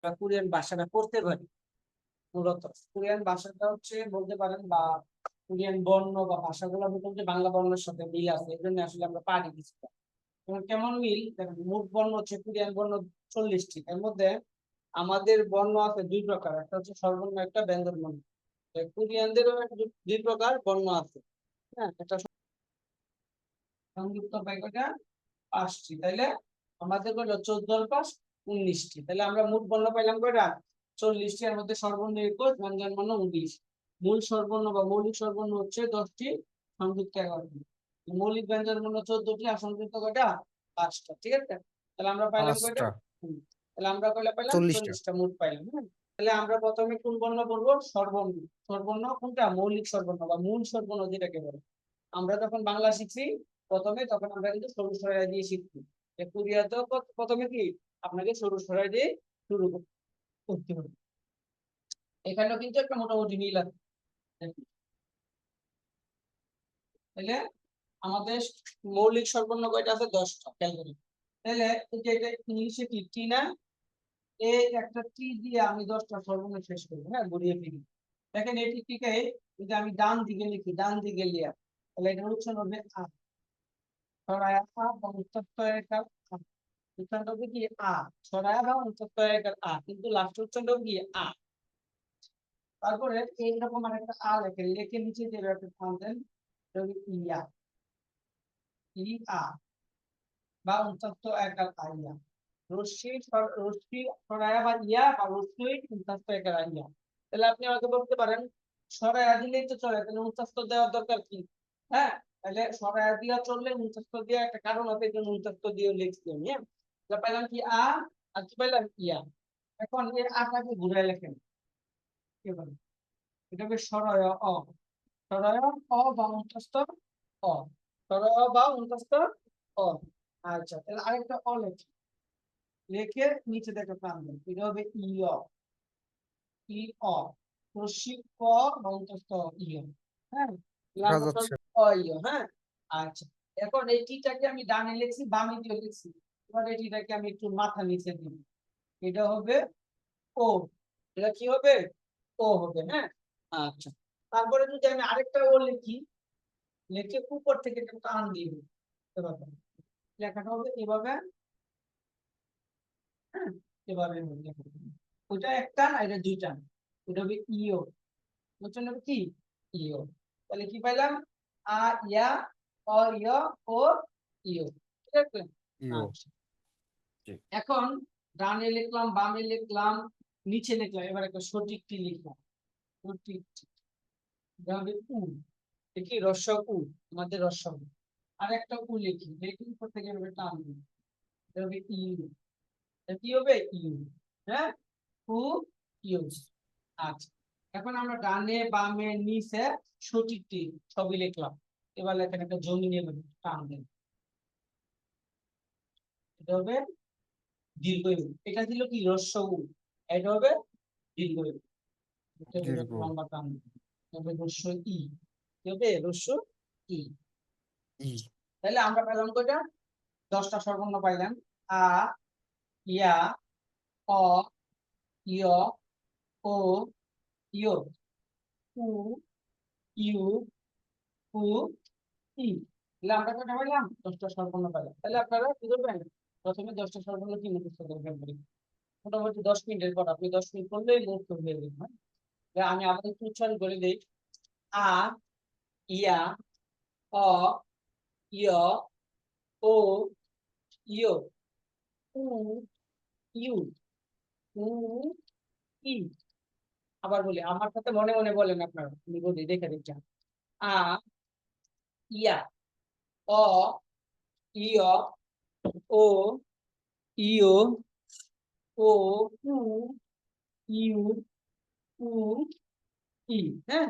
আমরা কোরিয়ান ভাষাটা পড়তে পারি। মূলত কোরিয়ান ভাষাটা হচ্ছে বলতে পারেন, বা কোরিয়ান বর্ণ বা ভাষাগুলো মোটামুটি বাংলা বর্ণের সাথে মিল আছে, এই জন্য আসলে আমরা পারি কিছুটা। এবং কেমন মিল দেখেন, মোট বর্ণ হচ্ছে কোরিয়ান বর্ণ 40টি। এর মধ্যে আমাদের বর্ণ আছে দুই প্রকার, একটা হচ্ছে স্বরবর্ণ, একটা ব্যঞ্জন বর্ণ। কোরিয়ানদেরও দুই প্রকার বর্ণ আছে। হ্যাঁ, একটা সংযুক্ত বাক্যটা 5টি, তাইলে আমাদের হলো 14 + 19টি। তাহলে আমরা মোট বর্ণ পাইলাম কয়টা? 40টি। এর মধ্যে স্বরবর্ণ 21, ব্যঞ্জন বর্ণ 19। মূল স্বরবর্ণ বা মৌলিক স্বরবর্ণ হচ্ছে 10টি, সংযুক্ত 11টি। মৌলিক ব্যঞ্জন বর্ণ 14টি, আর সংযুক্ত কয়টা? 5টা। ঠিক আছে, তাহলে আমরা পাইলাম কয়টা? 5টা। তাহলে আমরা কয়টা পাইলাম? 40টা। 40টা মোট পাইলাম। হ্যাঁ, তাহলে আমরা প্রথমে কোন বর্ণ বলবো? স্বরবর্ণ। স্বরবর্ণ কোনটা? মৌলিক স্বরবর্ণ বা মূল স্বরবর্ণ যেটাকে বলে। আমরা যখন বাংলা শিখছি প্রথমে, তখন আমরা কিন্তু সরু সরাই দিয়ে শিখছি। কোরিয়াতেও প্রথমে কি আপনাকে সরু সরাই দিয়ে শুরু করতে হবে। এখানেও কিন্তু একটা মোটামুটি মিল আছে। তাহলে আমাদের মৌলিক স্বরবর্ণ কয়টা আছে? 10টা। খেয়াল করি। তাহলে এটা ইংলিশে কি টি না? এই একটা টি দিয়ে আমি 10টা স্বরবর্ণ শেষ করবো। হ্যাঁ, ঘুরিয়ে ফিরি। দেখেন এটি টিকে যদি আমি ডান দিকে লিখি, ডান দিকে লিয়া, তাহলে এটা উচ্চারণ হবে আ। ছড়ায়া আ বা উচ্চারণ উচ্চারণটা হবে কি আ। ছড়ায়া বা উচ্চারণ আ, কিন্তু লাস্ট উচ্চারণটা হবে কি আ। তারপরে এইরকম একটা আ লেখে, লেখে নিচে যে একটা টান দেন, এটা হবে ইয়া। ই আ বা উচ্চারণ আইয়া। রশ্মি ছড়ায়া বা ইয়া, বা রশ্মি উচ্চারণ ইয়া। তাহলে আপনি আমাকে বলতে পারেন ছড়ায়া দিলেই তো চলে, তাহলে উচ্চারণ দেওয়ার দরকার কি? হ্যাঁ, তাহলে ছড়ায়া দিয়া চললে উচ্চারণ দেওয়া একটা কারণ আছে, এই জন্য উচ্চারণ দিয়ে লিখছি আমি। হ্যাঁ, তাহলে পাইলাম কি আ, আর কি পাইলাম? ইয়া। এখন এর আটাকে ঘুরে লেখেন কিভাবে? এটা হবে সরয় অ। সরয় অ বা অন্তস্থ অ। সরয় অ বা অন্তস্থ অ। আচ্ছা, তাহলে আরেকটা অ লেখি, লেখে নিচে দেখে প্রাণ দেন, এটা হবে ইয়। ই অ। রশ্মি ক বা অন্তস্থ ইয়। হ্যাঁ, দেখা যাচ্ছে। অ ইয়। হ্যাঁ, আচ্ছা। এখন এই টিটাকে আমি ডানে লিখছি, বামে দিয়ে লিখছি। এবার এই টিটাকে আমি একটু মাথা নিচে দিব, এটা হবে ও। এটা কি হবে? ও হবে। হ্যাঁ, আচ্ছা। তারপরে যদি আমি আরেকটা ও লিখি, লিখে উপর থেকে একটা টান দিয়ে দিই, এভাবে লেখাটা হবে এভাবে। হ্যাঁ, এভাবে লেখাটা হবে। ওইটা একটা আর এটা দুইটা, ওটা হবে ইও। বুঝছেন হবে কি? ইও। তাহলে কি পাইলাম? আ ইয়া, অ ইয়, ও ইও। ঠিক আছে, ইও। আচ্ছা। জি। এখন ডানে লিখলাম, বামে লিখলাম, নিচে লিখলাম, এবার একটা সঠিকটি লিখলাম। সঠিক হবে উ। দেখি রস্য উ, আমাদের রস্য উ। আর একটা উ লিখি, লিখি উপর থেকে এভাবে টান দিই, এটা হবে ইউ। এটা কি হবে? ইউ। হ্যাঁ, উ ইউ। আচ্ছা, এখন আমরা ডানে বামে নিচে সঠিকটি সবই লিখলাম। এবার লেখেন একটা জমি নিয়ে টান দেন, এটা হবে দীর্ঘ উ। এটা ছিল কি? রস্য উ। এটা হবে দীর্ঘ উ। এটা হবে দীর্ঘ। লম্বা টান দিন, হবে রস্য ই। কি হবে? রস্য ই। ই। তাহলে আমরা পেলাম কয়টা? 10টা স্বরবর্ণ পাইলাম। আ, ইয়া, অ, ইয়, ও, ইয়, উ, ইউ, উ, ই। তাহলে আমরা কয়টা পাইলাম? 10টা স্বরবর্ণ পাইলাম। তাহলে আপনারা কি করবেন? প্রথমে 10টা স্বরবর্ণ কি মুখস্থ করবেন? মোটামুটি 10 মিনিটের পর আপনি 10 মিনিট করলেই মুখস্থ হয়ে যাবে। হ্যাঁ, আমি আবার একটু উচ্চারণ করে দিই। আ, ইয়া, অ, ইয়, ও, ইয়, উ, ইউ, উ, ই। আবার বলি, আমার সাথে মনে মনে বলেন আপনারা, আমি বলি দেখে দেখছেন। আ, ইয়া, অ, ইয়, ও, ইয়, ও, উ, ইউ, উ, ই। হ্যাঁ,